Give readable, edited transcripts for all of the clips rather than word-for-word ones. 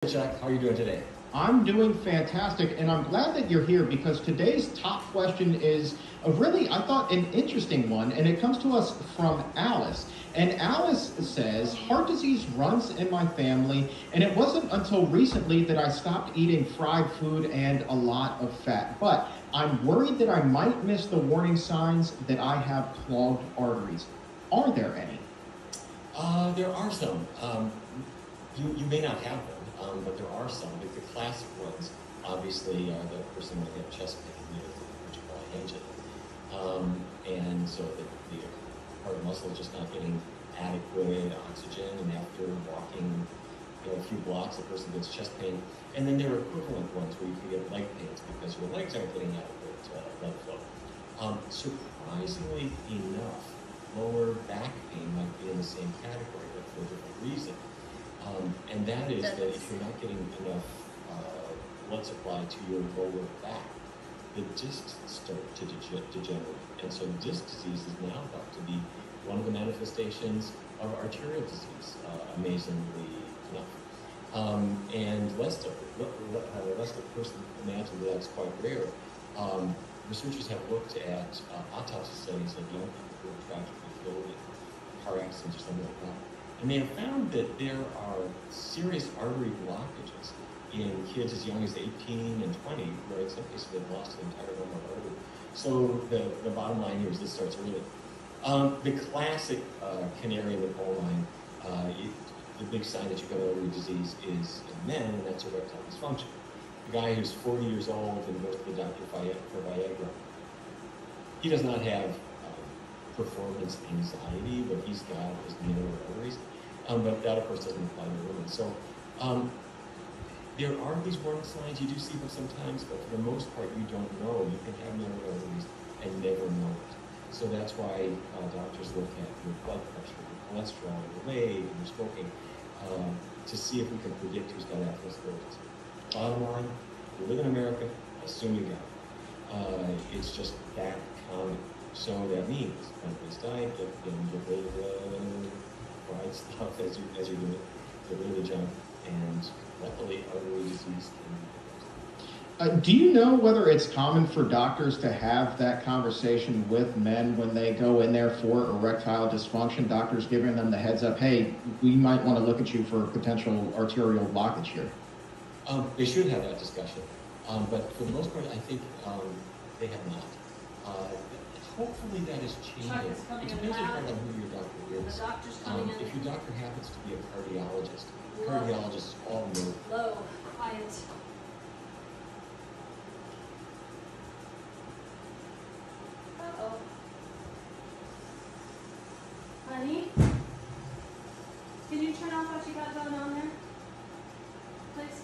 Jack, how are you doing today? I'm doing fantastic, and I'm glad that you're here because today's top question is a really, I thought, an interesting one, and it comes to us from Alice. And Alice says, heart disease runs in my family, and it wasn't until recently that I stopped eating fried food and a lot of fat. But I'm worried that I might miss the warning signs that I have clogged arteries. Are there any? There are some. You may not have them, but there are some. The classic ones, obviously, are the person might have chest pain, which you call angina. And so the heart muscle is just not getting adequate oxygen, and after walking a few blocks, the person gets chest pain. And then there are equivalent ones where you can get leg pains because your legs aren't getting adequate blood flow. Surprisingly enough, lower back pain might be in the same category, but for a different reason. And that is that if you're not getting enough blood supply to your lower back, the discs start to degenerate. And so disc disease is now thought to be one of the manifestations of arterial disease, amazingly enough. And lest the person imagine that that's quite rare, researchers have looked at autopsy studies of young people who were tragically killed in car accidents or something like that. And they have found that there are serious artery blockages in kids as young as 18 and 20, where in some cases they've lost an entire lumbar artery. So the bottom line here is this starts early. The classic canary in the coal mine, the big sign that you've got artery disease is in men, and that's erectile dysfunction. The guy who's 40 years old and goes to the doctor for Viagra, he does not have performance anxiety, but he's got his narrow arteries. But that, of course, doesn't apply to women. So there are these warning signs. You do see them sometimes, but for the most part, you don't know. You can have narrow arteries and never know it. So that's why doctors look at your blood pressure, your cholesterol, your weight, and your smoking to see if we can predict who's got atherosclerosis. Bottom line, you live in America, assume you got it. It's just that common. So that means plant-based diet, get rid of the fried stuff as you're doing it, get rid of the junk, and luckily artery disease can be. Do you know whether it's common for doctors to have that conversation with men when they go in there for erectile dysfunction? Doctors giving them the heads up, hey, we might want to look at you for potential arterial blockage here. They should have that discussion, but for the most part, I think they have not. Hopefully that is changing. It depends on who your doctor is. If your doctor happens to be a cardiologist, cardiologists all know. Low, quiet. Uh-oh. Honey? Can you turn off what you got going on there? Please?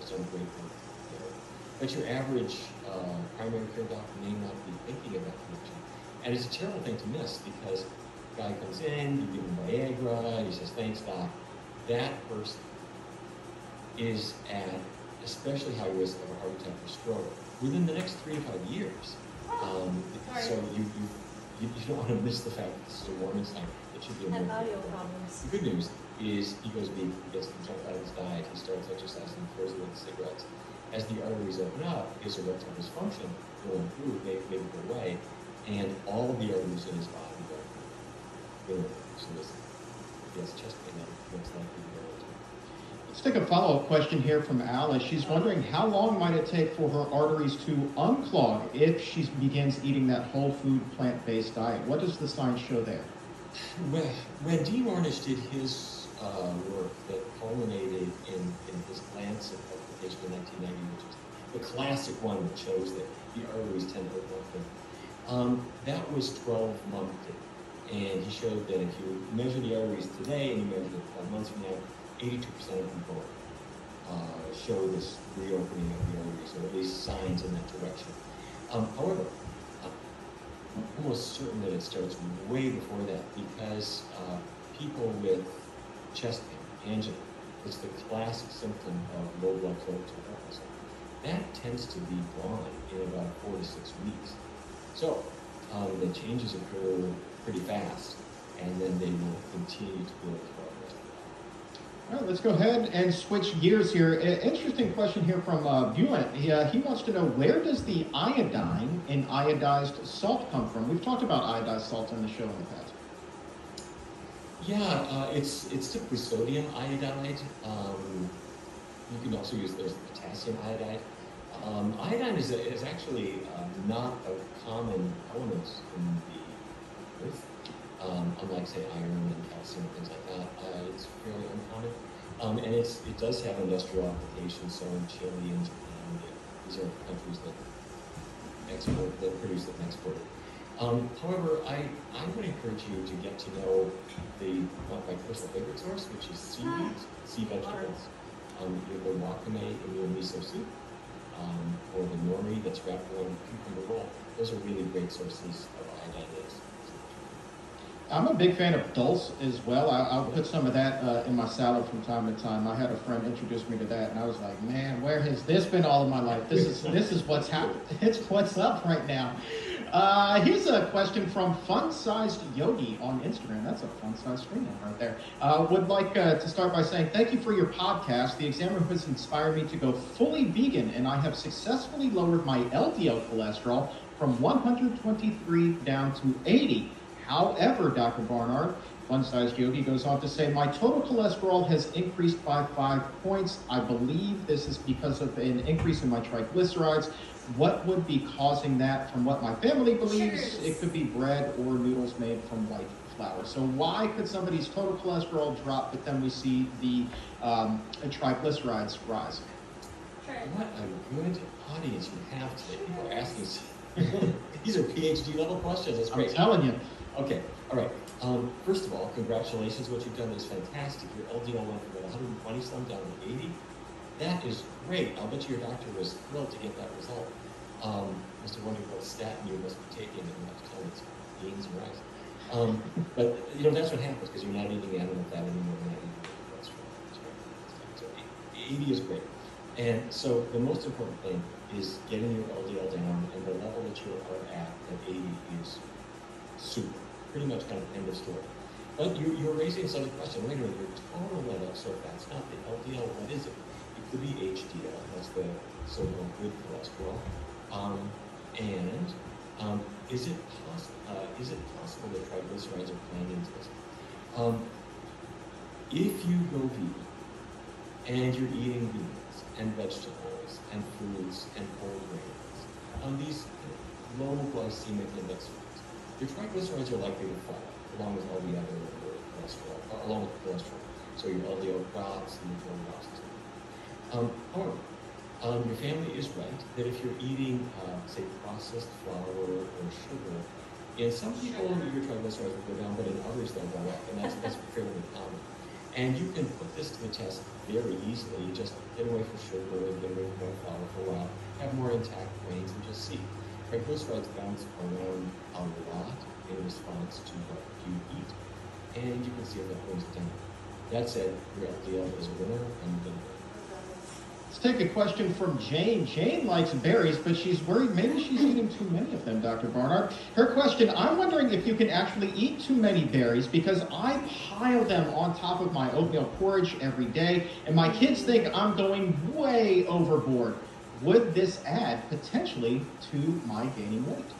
Some great work there. But your average primary care doctor may not be thinking of that connection. And it's a terrible thing to miss because the guy comes in, you give him Viagra, he says, thanks, doc. That person is at especially high risk of a heart attack or stroke within the next 3 to 5 years. So you don't want to miss the fact that this is a warning sign. It should be a and audio problems. The good news is he goes vegan, he gets some junk out of his diet, he starts exercising, throws away the cigarettes. As the arteries open up, his erectile dysfunction will improve, maybe go away, and all of the arteries in his body will improve. So if he has chest pain, that's likely to go into. Let's take a follow-up question here from Alice. She's wondering how long might it take for her arteries to unclog if she begins eating that whole food plant-based diet? What does the science show there? Well, when Dean Ornish did his work that culminated in his Lancet publication in 1990, which is the classic one that shows that the arteries tend to open up. That was 12-month data. And he showed that if you measure the arteries today and you measure it 12 months from now, 82% of people show this reopening of the arteries, or at least signs in that direction. However, I'm almost certain that it starts way before that because people with chest pain, angina, It's the classic symptom of low blood flow to the muscle. That tends to be gone in about 4 to 6 weeks. So the changes occur pretty fast, and then they will continue to build for the rest of the life. All right, let's go ahead and switch gears here. Interesting question here from Bulent. He wants to know, where does the iodine in iodized salt come from? We've talked about iodized salt in the show in the past. Yeah, it's typically sodium iodide. You can also use there's potassium iodide. Iodine is actually not a common element in the earth. Unlike, say, iron and calcium and things like that, it's fairly uncommon. And it does have industrial applications, so in Chile and Japan, these are countries that produce it and export it. However, I would encourage you to get to know my personal favorite source, which is seaweeds, sea vegetables. The wakame in your miso soup, or the nori that's wrapped around a cucumber roll. Those are really great sources of iodine. I'm a big fan of dulse as well. I'll put some of that in my salad from time to time. I had a friend introduce me to that, and I was like, man, where has this been all of my life? This is what's happening. It's what's up right now. Here's a question from Fun-Sized Yogi on Instagram. That's a fun-sized screen name right there. Would like to start by saying thank you for your podcast. The Examiner has inspired me to go fully vegan, and I have successfully lowered my LDL cholesterol from 123 down to 80. However, Dr. Barnard, Fun-Sized Yogi, goes on to say, my total cholesterol has increased by 5 points. I believe this is because of an increase in my triglycerides. What would be causing that? From what my family believes, it could be bread or noodles made from white flour. So why could somebody's total cholesterol drop, but then we see the triglycerides rise? What a good audience you have today. People are asking these are PhD level questions. That's great. I'm telling you. Okay, all right. First of all, congratulations. What you've done is fantastic. Your LDL went from 120 some down to 80. That is great. I'll bet you your doctor was thrilled to get that result. Must have wondered what statin you must be taking, and not to tell it's beans and rice. But that's what happens because you're not eating animal fat anymore. You're not eating cholesterol. So 80 is great. And so the most important thing is getting your LDL down, and the level that you are at 80 is super. Pretty much kind of end of story. But you're raising some question. Wait a minute, your total level, so if that's not the LDL, what is it? It could be HDL, that's the so-called good cholesterol. Is it possible that triglycerides are playing into this? If you go vegan, and you're eating beans and vegetables and fruits and whole grains, these low glycemic index foods, your triglycerides are likely to fall along with all the other cholesterol, along with cholesterol. So your LDL drops and your total drops. However, your family is right that if you're eating, say, processed flour or sugar, in some people your triglycerides will go down, but in others they'll go up, and that's fairly common. And you can put this to the test very easily. You just get away from sugar, get away from flour for a while, have more intact grains, and just see. Triglycerides bounce around a lot in response to what you eat, and you can see if that brings it down. That said, your LDL is a winner, and you're going to win. Let's take a question from Jane. Jane likes berries, but she's worried maybe she's eating too many of them, Dr. Barnard. Her question, I'm wondering if you can actually eat too many berries because I pile them on top of my oatmeal porridge every day, and my kids think I'm going way overboard. Would this add potentially to my gaining weight?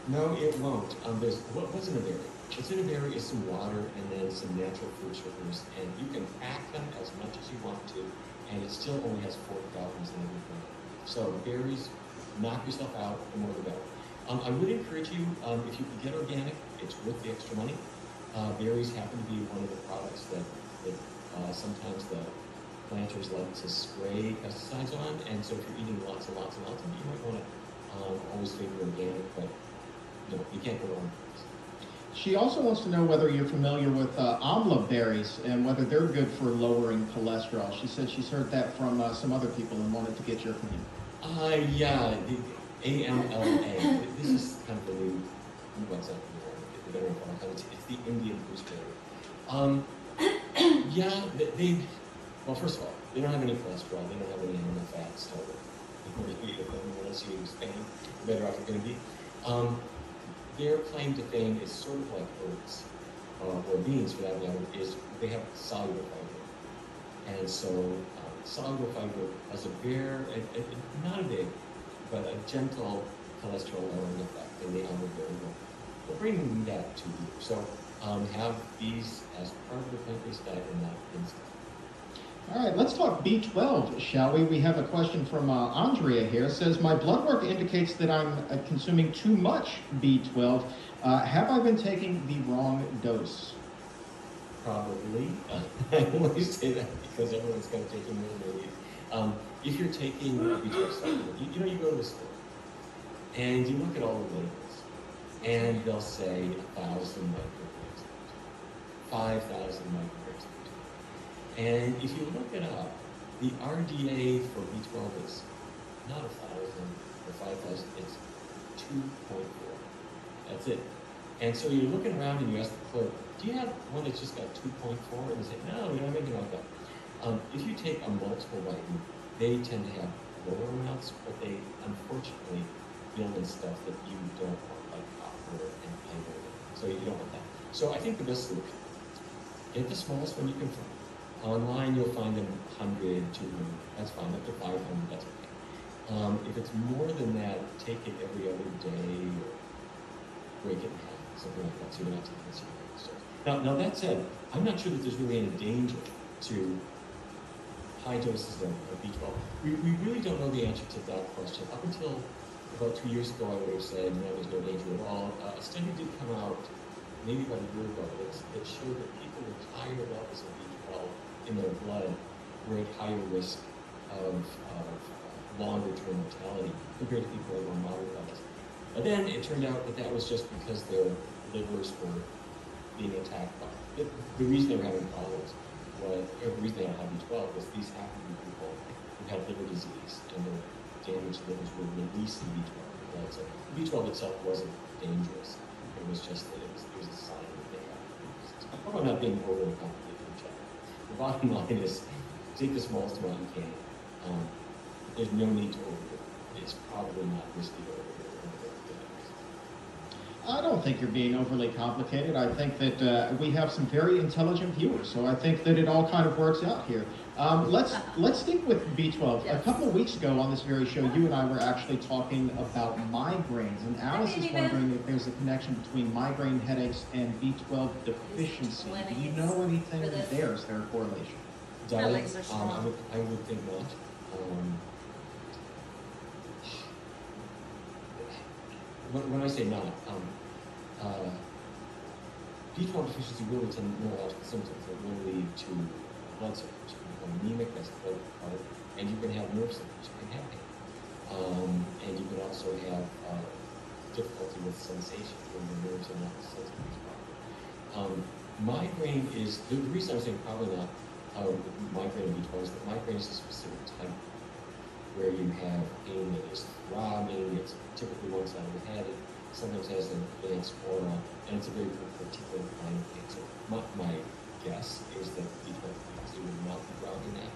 No, it won't. What's in a berry? What's in a berry is some water and then some natural fruit sugars, and you can pack them as much as you want to, and it still only has 4 calories in every gram. So berries, knock yourself out, the more the better. I would encourage you, if you can get organic, it's worth the extra money. Berries happen to be one of the products that sometimes the planters like to spray pesticides on, and so if you're eating lots and lots and lots of it, you might want to always favor organic, but you can't go wrong. She also wants to know whether you're familiar with amla berries and whether they're good for lowering cholesterol. She said she's heard that from some other people and wanted to get your opinion. Yeah, the AMLA. This is kind of the new website. It's the Indian gooseberry. Yeah, Well, first of all, they don't have any cholesterol, they don't have any animal fats, so unless you use Spain, the better off you're going to be. Their claim to fame is sort of like oats, or beans for that matter, is they have soluble fiber. And so soluble fiber has a not a big, but a gentle cholesterol lowering effect, and the almond will bring that to you. So have these as part of the plant-based diet and not instead. All right, let's talk B12, shall we? We have a question from Andrea here. It says, my blood work indicates that I'm consuming too much B12. Have I been taking the wrong dose? Probably. I always say that because everyone's going to take more than they need. If you're taking B12 supplement, you go to the store and you look at all the labels, and they'll say 1,000 micrograms, 5,000 micrograms. And if you look it up, the RDA for B12 is not 1,000 or 5,000, it's 2.4. That's it. And so you're looking around and you ask the clerk, do you have one that's just got 2.4? And they say, no, we don't have anything like that. If you take a multiple vitamin, they tend to have lower amounts, but they unfortunately build in stuff that you don't want, like copper and iron. So you don't want that. So I think the best solution, get the smallest one you can find. Online, you'll find them 100, 200, that's fine. Up to 500, that's okay. If it's more than that, take it every other day or break it in half, something like that, so you're not taking it seriously. Now that said, I'm not sure that there's really any danger to high doses of B12. We really don't know the answer to that question. Up until about 2 years ago, I would have said, no, there's no danger at all. A study did come out, maybe about a year ago, that showed that people with higher levels of B12 in their blood were at higher risk of longer-term mortality compared to people who were moderate levels. But then it turned out that was just because their livers were being attacked by it. The reason they were having problems was, or the reason they had high B12 was these happened to be people who had liver disease and their damaged livers were releasing B12 in the blood. So B12 itself wasn't dangerous. It was just that it was a sign that they had liver disease. I hope I'm not being overly complicated. The bottom line is, take the smallest amount you can. There's no need to overdo it. It's probably not risky to overdo it. I don't think you're being overly complicated. I think that we have some very intelligent viewers, so I think that it all kind of works out here. Let's stick with B12. Yes. A couple of weeks ago on this very show, you and I were actually talking about migraines, and Alice is wondering if there's a connection between migraine headaches and B12 deficiency. Do you know anything there? Is there a correlation? Diet, I would think not. When I say not, B12 deficiency will lead to neurological symptoms that will lead to blood symptoms. You can become anemic, that's the part, and you can have nerve symptoms, you can have pain. And you can also have difficulty with sensation when the nerves are not sensitive properly. Migraine is, the reason I'm saying probably not migraine and B12 is that migraine is a specific type where you have pain that is throbbing, it's typically one side of the head, it sometimes has an advanced aura, and it's a very particular kind of pain. So my guess is that B12 deficiency would not be driving that.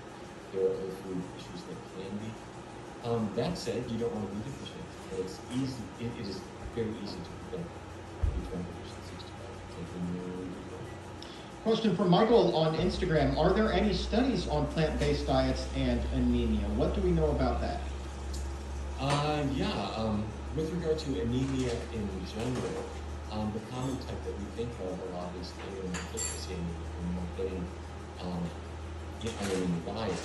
There are other food issues that can be. That said, you don't want to be deficient. It's easy, it is very easy to prevent B12 deficiencies by taking really good care. Question from Michael on Instagram. Are there any studies on plant-based diets and anemia? What do we know about that? With regard to anemia in general, the common type that we think of a lot is iron deficiency anemia, and not getting iron in your diet.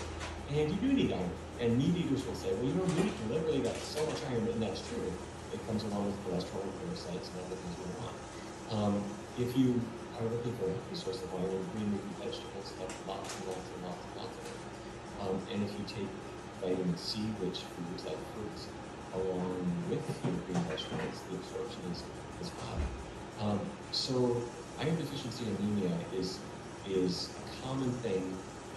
And you do need iron. And meat eaters will say, well, meat literally got so much iron, and that's true. It comes along with cholesterol, parasites, and other things we want. If you are looking for a healthy source of iron, green leafy vegetables have lots and lots and lots and lots of it. And if you take vitamin C, which foods like fruits, along with your green vegetables, the absorption is high. So iron deficiency anemia is a common thing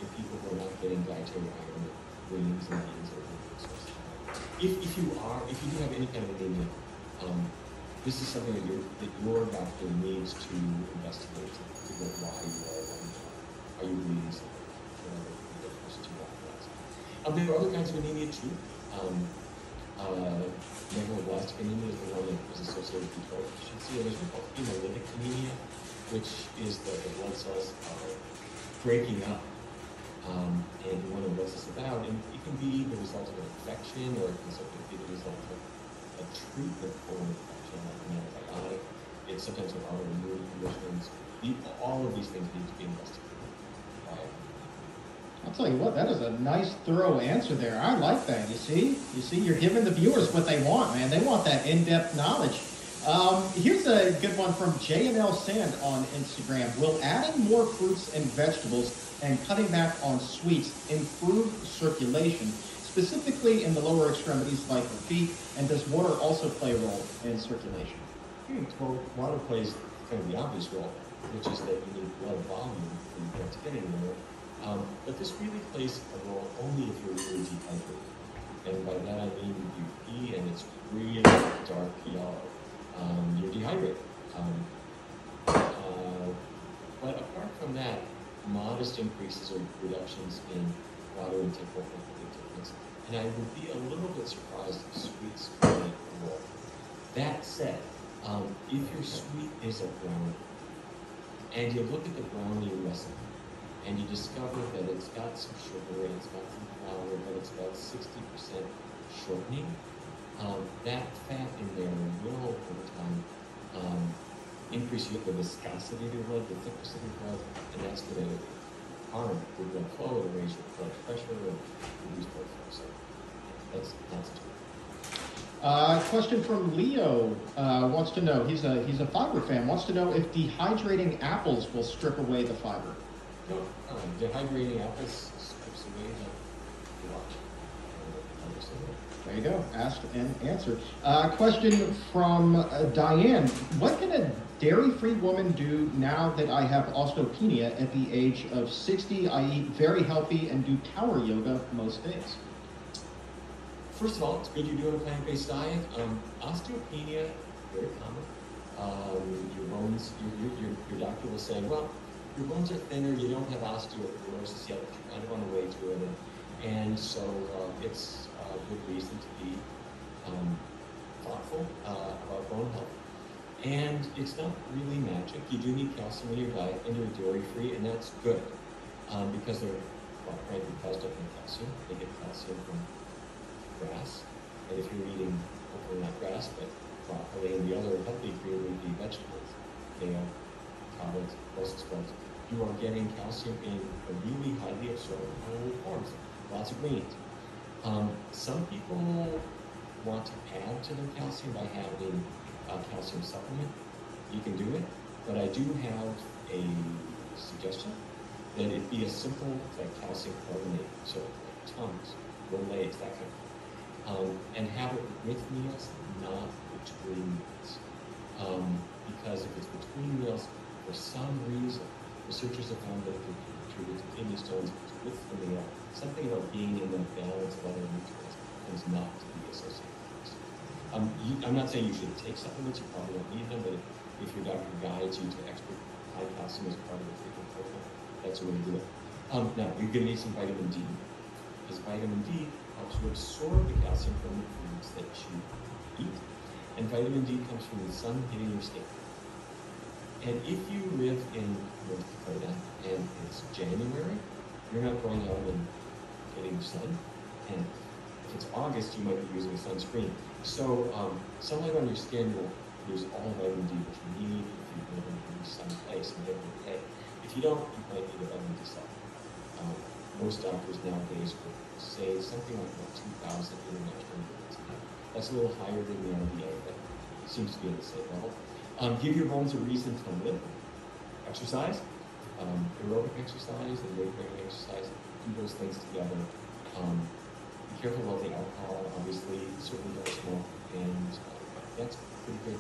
in people who are not getting dietary iron, greens and beans or other sources of iron. If you do have any kind of anemia, this is something that your doctor needs to investigate to figure out why you are. Are you bleeding something? There are other kinds of anemia too. Megaloblastic anemia is the one that is associated with fetal deficiency. And there's one called hemolytic anemia, which is the blood cells breaking up. And you want to know this about, and it can be the result of an infection, or it can simply be the result of a treatment for an infection, like an antibiotic. It's sometimes an autoimmune conditions. All of these things need to be investigated. I'll tell you what, that is a nice, thorough answer there. I like that. You see, you're giving the viewers what they want, man. They want that in-depth knowledge. Here's a good one from J&L Sand on Instagram. Will adding more fruits and vegetables and cutting back on sweets improve circulation, specifically in the lower extremities like the feet? And does water also play a role in circulation? Well, water plays kind of the obvious role, which is that you need blood volume for you to get anywhere. But this really plays a role only if you're really dehydrated. And by that I mean you pee and it's really dark yellow. You're dehydrated. But apart from that, modest increases or reductions in water intake will make a big difference. And I would be a little bit surprised if sweets play a role. That said, if your sweet is a brownie, and you look at the brownie recipe, and you discover that it's got some sugar and it's got some flour, but it's about 60% shortening, that fat in there will, over time, increase the viscosity of your blood, the thickness of your blood, and that's going to harm your blood flow, it'll raise your blood pressure, and reduce blood flow. So that's it. Question from Leo wants to know, he's a fiber fan, wants to know if dehydrating apples will strip away the fiber. No, dehydrating apples strips away the water. There you go, asked and answered. Question from Diane, what can a dairy-free woman do now that I have osteopenia at the age of 60? I eat very healthy and do power yoga most days. First of all, it's good you're doing a plant-based diet. Osteopenia, very common. Your bones, your doctor will say, well, your bones are thinner, you don't have osteoporosis yet, but you're kind of on the way to it. And so it's a good reason to be thoughtful about bone health. And it's not really magic. You do need calcium in your diet, and you're dairy-free, and that's good. Because they're, well, frankly, cows don't need calcium. They get calcium from grass. And if you're eating, hopefully not grass, but broccoli and the other healthy green leafy vegetables, kale, collards, Brussels sprouts, you are getting calcium in a really highly absorbable forms, lots of greens. Some people want to add to their calcium by having a calcium supplement. You can do it, but I do have a suggestion that it be a simple like calcium carbonate, so like Tums, Rolaids, that kind of thing. And have it with meals, not between meals. Because if it's between meals, for some reason, researchers have found that it can contribute to kidney stones with the meal. Something about being in the balance of other nutrients tends not to be associated with this. I'm not saying you should take supplements, you probably don't need them, but if your doctor guides you to extra high calcium as part of the treatment program, that's the way to do it. Now, you're going to need some vitamin D, because vitamin D helps to absorb the calcium from the foods that you eat. And vitamin D comes from the sun hitting your skin. And if you live in North Dakota and it's January, you're not going out and getting sun. And if it's August, you might be using a sunscreen. So sunlight on your skin will produce all the vitamin D that you need if you live in some place and live every day. If you don't, you might need a vitamin D supplement. Most doctors nowadays would say something like 2,000 international units. That's a little higher than the RDA, but it seems to be at the same level. Give your bones a reason to live. Exercise, aerobic exercise and weight-bearing exercise. Do those things together. Be careful about the alcohol, obviously. Certainly don't smoke, and that's pretty good.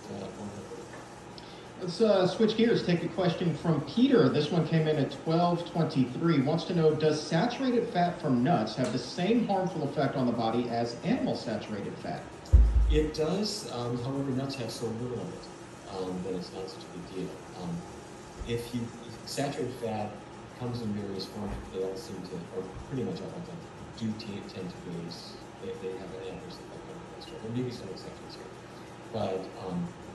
Let's switch gears. Take a question from Peter. This one came in at 1223. Wants to know, does saturated fat from nuts have the same harmful effect on the body as animal saturated fat? It does. However, nuts have so little of it that it's not such a big deal. If saturated fat comes in various forms, they all seem to, or pretty much all of them, tend to raise, they have an adverse effect on cholesterol. There may be some exceptions here. But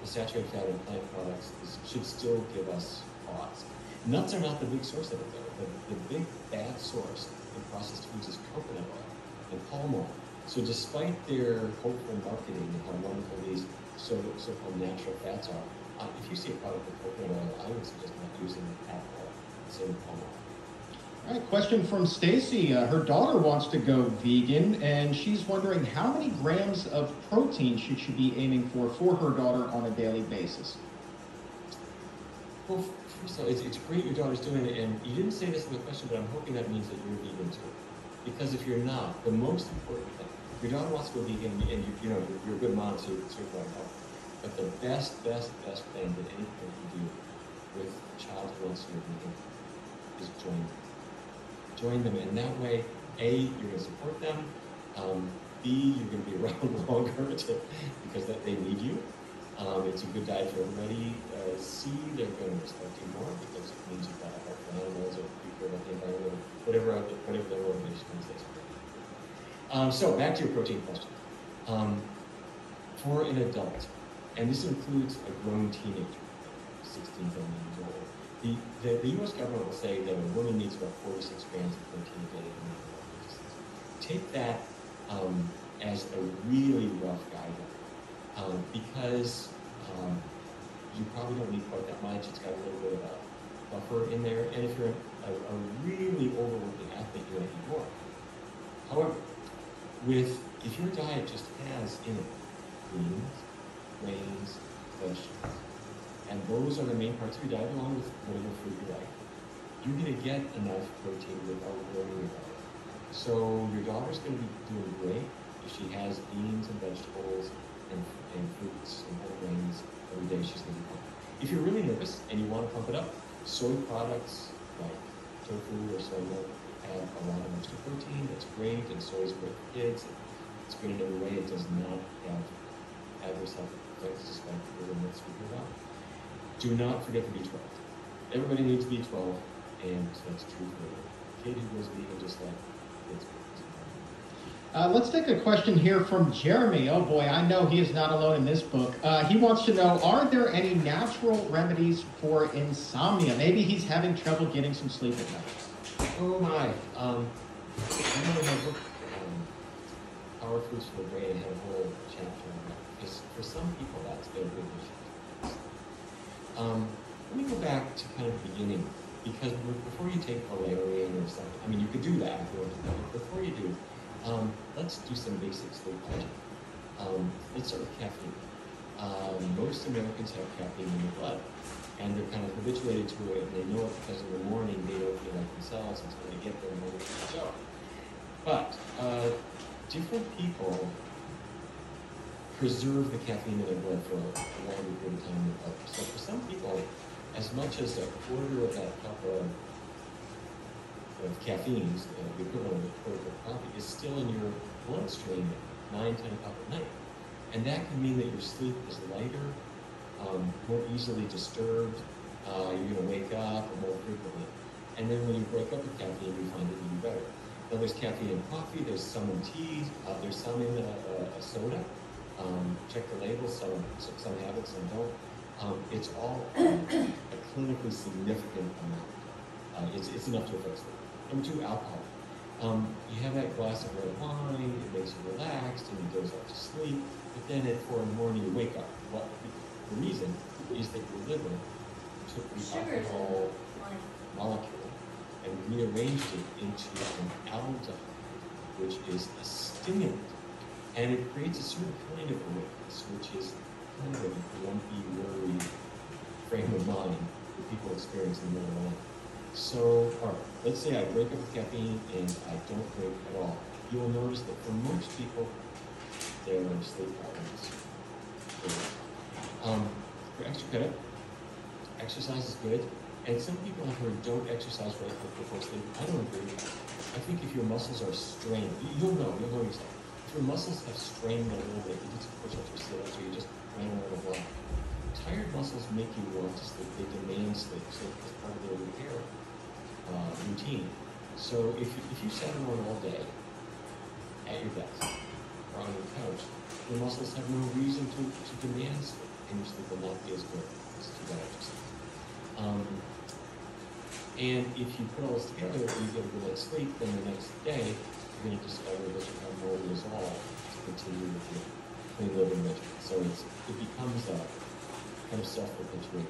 the saturated fat in plant products should still give us pause. Nuts are not the big source of it, though. The big bad source in processed foods is coconut oil and palm oil. So despite their hopeful marketing and how wonderful these so-called natural fats are, if you see a product with coconut oil, I would suggest not using it at all. Same with palm oil. All right, question from Stacy. Her daughter wants to go vegan, and she's wondering how many grams of protein should she be aiming for her daughter on a daily basis? Well, first of all, it's great your daughter's doing it, and you didn't say this in the question, but I'm hoping that means that you're vegan too. Because if you're not, the most important thing, your daughter wants to go vegan, and you're a good mom, so you're going to help. But the best thing that any parent can do with a child who wants to go vegan is join them. Join them, and that way, A, you're going to support them, B, you're going to be around longer because they need you. It's a good diet for everybody. C, they're going to respect you more because it means you've got to help the animals or you care about the environment, whatever their motivation is. So back to your protein question. For an adult, and this includes a grown teenager, 16, 17 years old, the U.S. government will say that a woman needs about 4 to 6 grams of protein a day. Take that as a really rough guideline because you probably don't need quite that much. It's got a little bit of a buffer in there, and if you're a really overworking athlete, you might need more. However, if your diet just has in it beans, grains, vegetables, and those are the main parts of your diet along with whatever food you like, you're going to get enough protein without worrying about it. So your daughter's going to be doing great if she has beans and vegetables and fruits and whole grains every day. She's going to be fine. If you're really nervous and you want to pump it up, soy products like tofu or soy milk have a lot of extra protein. That's great, and soy is great for kids. It's great in every way. It does not have adverse health effects despite the myths we hear about. Do not forget the B12. Everybody needs B12, and that's true for a kid who goes vegan just like kids. Let's take a question here from Jeremy. Oh boy, I know he is not alone in this book. He wants to know, are there any natural remedies for insomnia? Maybe he's having trouble getting some sleep at night. Oh my. I know in my book, Power Foods for the Brain, had a whole chapter on that. Because for some people, that's their big issue. Let me go back to kind of the beginning, because before you take valerian or something, I mean, you could do that if you want to do it. Before you do, let's do some basic sleep hygiene. Let's start with caffeine. Most Americans have caffeine in their blood, and they're kind of habituated to it, and they know it because in the morning they don't feel like themselves until they get there and they can shower. But different people preserve the caffeine in their blood for a longer period of time than others. So for some people, as much as a quarter of that cup of caffeine, the equivalent of a quarter of coffee, is still in your bloodstream at 9, 10 o'clock at night. And that can mean that your sleep is lighter, more easily disturbed, you're going to wake up more frequently. And then when you break up with caffeine, you find it even better. Now there's caffeine in coffee, there's some in tea, there's some in a soda. Check the labels, some have it, some don't. It's all a clinically significant amount. It's enough to affect sleep. Number 2, alcohol. You have that glass of red wine, it makes you relaxed, and you doze off to sleep, but then at 4 in the morning you wake up. Well, the reason is that your liver took the alcohol molecule and rearranged it into an aldehyde, which is a stimulant. And it creates a certain kind of awakeness, which is kind of a grumpy, worried frame of mind that people experience in the middle of the night. So, all right, let's say I break up with caffeine and I don't drink at all. You will notice that for most people, there are sleep problems. For extra credit, exercise is good. And some people I've heard don't exercise right before sleep. I don't agree. I think if your muscles are strained, you'll know yourself. If your muscles have strained a little bit, you did some push-ups or sit-ups, or you just ran around a block. Tired muscles make you want to sleep. They demand sleep, so it's part of their repair routine. So if you sat around all day at your desk or on your couch, your muscles have no reason to demand sleep, and your sleep will not be as good as if you got exercise. And if you put all this together and you get a good night's sleep, then the next day you're going to discover that you have more resolve to continue with your clean living regimen. So it becomes a kind of self-perpetuating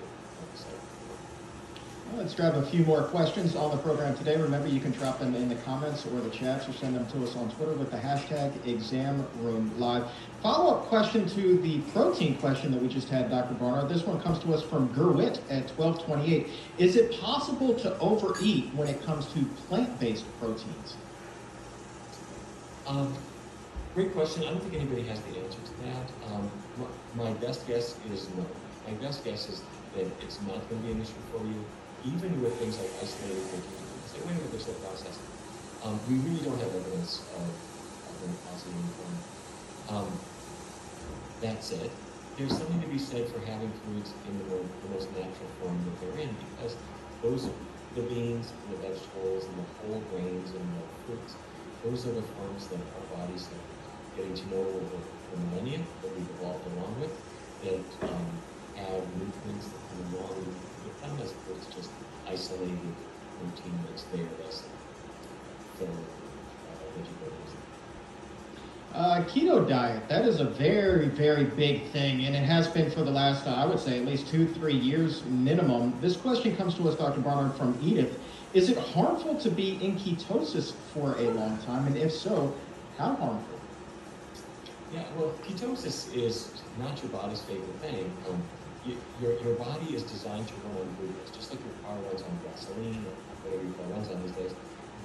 cycle. Let's grab a few more questions on the program today. Remember, you can drop them in the comments or the chats or send them to us on Twitter with the hashtag ExamRoomLive. Follow-up question to the protein question that we just had, Dr. Barnard. This one comes to us from Gerwit at 1228. Is it possible to overeat when it comes to plant-based proteins? Great question. I don't think anybody has the answer to that. My best guess is no. My best guess is that it's not going to be an issue for you, even with things like isolated proteins. Say, wait a minute, they're so processed. We really don't have evidence of them causing any harm. That said, there's something to be said for having foods in the most natural form that they're in, because the beans and the vegetables and the whole grains and the fruits, those are the forms that our bodies have getting to know over the millennia that we've evolved along with, that have nutrients that come along with them as opposed to just isolated protein that's there as filler vegetables. Keto diet, that is a very, very big thing, and it has been for the last, I would say, at least 2-3 years minimum. This question comes to us, Dr. Barnard, from Edith. Is it harmful to be in ketosis for a long time, and if so, how harmful? Yeah, well, ketosis is not your body's favorite thing. Your body is designed to run on glucose, just like your car runs on gasoline or whatever your car runs on these days.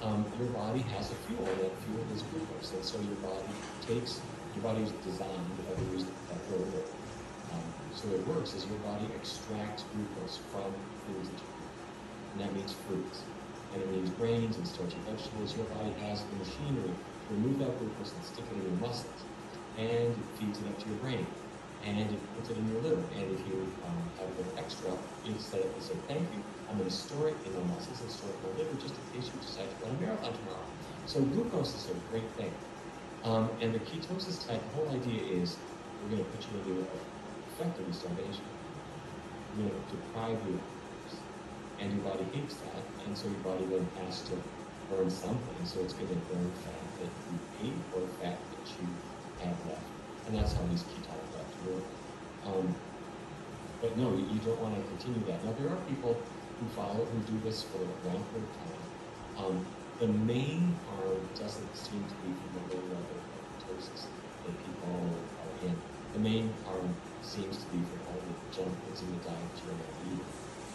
Your body has a fuel, and that fuel is glucose, and so your body is designed, if I can use that word, so it works is your body extracts glucose from foods that you eat, and that means fruits, and it means grains and starchy vegetables. Your body has the machinery to remove that glucose and stick it in your muscles, and it feeds it up to your brain, and it puts it in your liver, and if you have an extra, you say, thank you, I'm going to store it in my muscles and store it in my liver just in case you decide to run a marathon tomorrow. So glucose is a great thing. And the ketosis type, the whole idea is we're going to put you into effectively starvation. We're going to deprive you of glucose. And your body hates that, and so your body then has to burn something, so it's going to burn fat that you ate or fat that you have left. And that's how these ketonic diets work. But no, you don't want to continue that. Now, there are people who do this for a long period of time. The main harm doesn't seem to be from the low level of ketosis that people are in. The main harm seems to be from all the junk that's in the diet you're going to eat.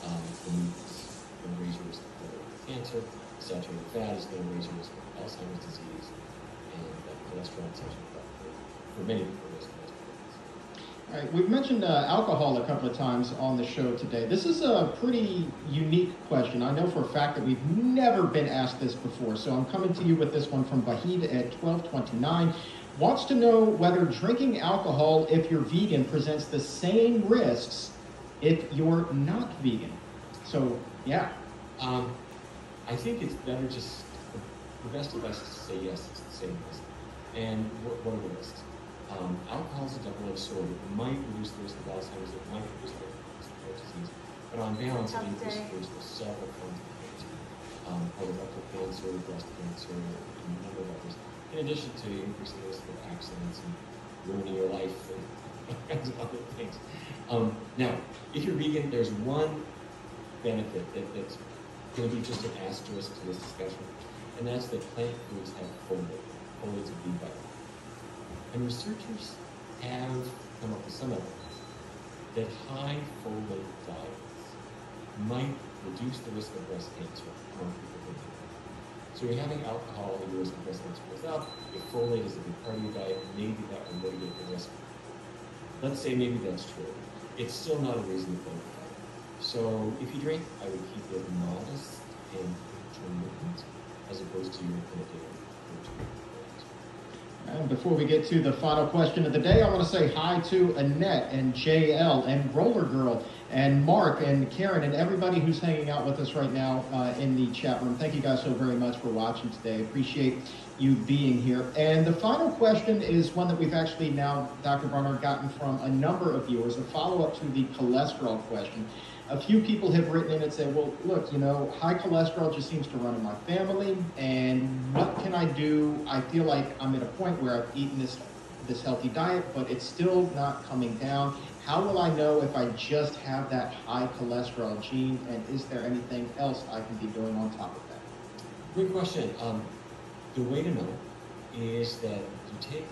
The meat is going to raise your risk of cancer. Saturated fat is going to raise your risk of Alzheimer's disease, and cholesterol and such for many people. All right, we've mentioned alcohol a couple of times on the show today. This is a pretty unique question. I know for a fact that we've never been asked this before, so I'm coming to you with this one from Vahid at 1229. Wants to know whether drinking alcohol if you're vegan presents the same risks if you're not vegan. So, yeah. I think it's better just, the best advice is to say yes, it's the same risk. And what are the risks? Alcohol is a double-edged sword. It might reduce the risk of Alzheimer's, it might reduce the risk of heart disease, but on balance, it increases the risk of several forms of cancer, colorectal cancer, breast cancer, and a number of others, in addition to increasing the risk of accidents and ruining your life and all kinds of other things. Now, if you're vegan, there's one benefit that's going to be just an asterisk to this discussion, and that's that plant foods have folates of B vitamins. And researchers have come up with some evidence that high folate diets might reduce the risk of breast cancer among people who eat. So you're having alcohol, and your risk of breast cancer goes up. If folate is a big part of your diet, maybe that will mitigate the risk. Let's say maybe that's true. It's still not a reason to go for it. So if you drink, I would keep it modest and intermittent, as opposed to your daily routine. And before we get to the final question of the day, I want to say hi to Annette and JL and Roller Girl And Mark and Karen and everybody who's hanging out with us right now in the chat room, thank you guys so very much for watching today. Appreciate you being here. And the final question is one that we've actually now, Dr. Barnard, gotten from a number of viewers, a follow-up to the cholesterol question. A few people have written in and said, well, look, you know, high cholesterol just seems to run in my family, and what can I do? I feel like I'm at a point where I've eaten this healthy diet, but it's still not coming down. How will I know if I just have that high cholesterol gene, and is there anything else I can be doing on top of that? Great question. The way to know is that you take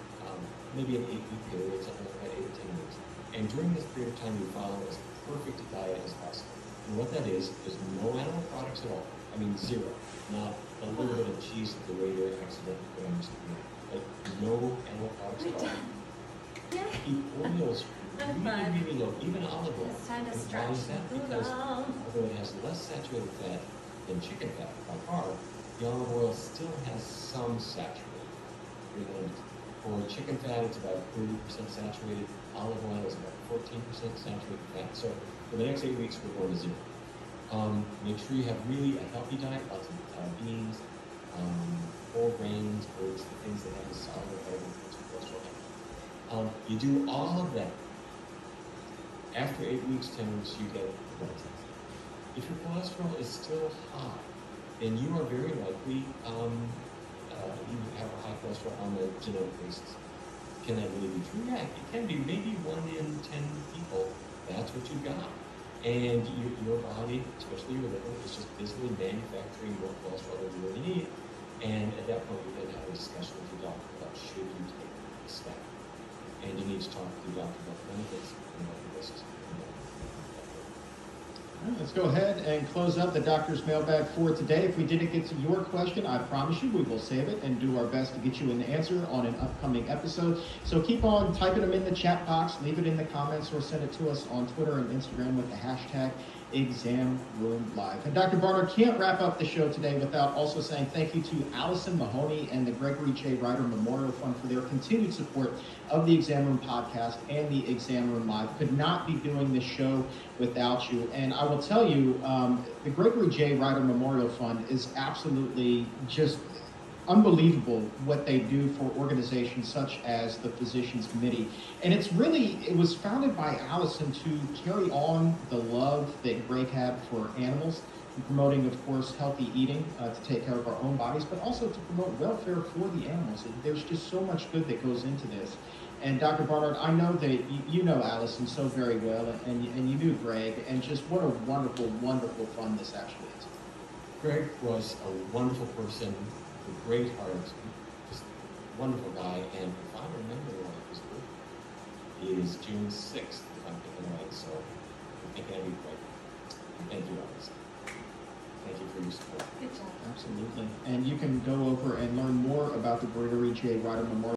maybe an 8-week period, something like that, 8 or 10 weeks, and during this period of time you follow as perfect a diet as possible. And what that is no animal products at all. I mean, zero. Not a little bit of cheese that the waiter accidentally put on your spoon. But no animal products at all. Keep oils really low, even olive oil. It's time to And stretch. why is that? Because although it has less saturated fat than chicken fat by far, the olive oil still has some saturated. For chicken fat, it's about 30% saturated. Olive oil is about 14% saturated fat. So for the next 8 weeks, we're going to zero. Make sure you have really a healthy diet, lots of beans, whole grains, oats, things that have a solid vitamin cholesterol. You do all of that. After 8 weeks, 10 weeks, you get blood test. If your cholesterol is still high, then you are very likely you have a high cholesterol on a genetic basis. Can that really be true? Yeah, it can be. Maybe 1 in 10 people, that's what you've got. And your body, especially your liver, is just physically manufacturing more cholesterol than you really need. And at that point, you then have a discussion with your doctor about should you take a statin. And you need to talk to your doctor about the benefits and about the risks. All right, let's go ahead and close up the doctor's mailbag for today. If we didn't get to your question, I promise you we will save it and do our best to get you an answer on an upcoming episode. So keep on typing them in the chat box, leave it in the comments, or send it to us on Twitter and Instagram with the hashtag ExamRoomLive. And Dr. Barnard can't wrap up the show today without also saying thank you to Allison Mahoney and the Gregory J. Ryder Memorial Fund for their continued support of the Exam Room podcast and the Exam Room Live. Could not be doing this show without you. And I will tell you, the Gregory J. Ryder Memorial Fund is absolutely just unbelievable what they do for organizations such as the Physicians Committee. And it was founded by Allison to carry on the love that Greg had for animals, and promoting, of course, healthy eating to take care of our own bodies, but also to promote welfare for the animals. There's just so much good that goes into this. And Dr. Barnard, I know that you know Allison so very well, and you knew Greg, and just what a wonderful, wonderful fund this actually is. Greg was a wonderful person, a great heart, just a wonderful guy, and if I remember right, his birthday is June 6th, if I'm thinking right, so I think that'd be great. Thank you, Allison. Thank you for your support. Good job. Absolutely. And you can go over and learn more about the Gregory J. Ryder Memorial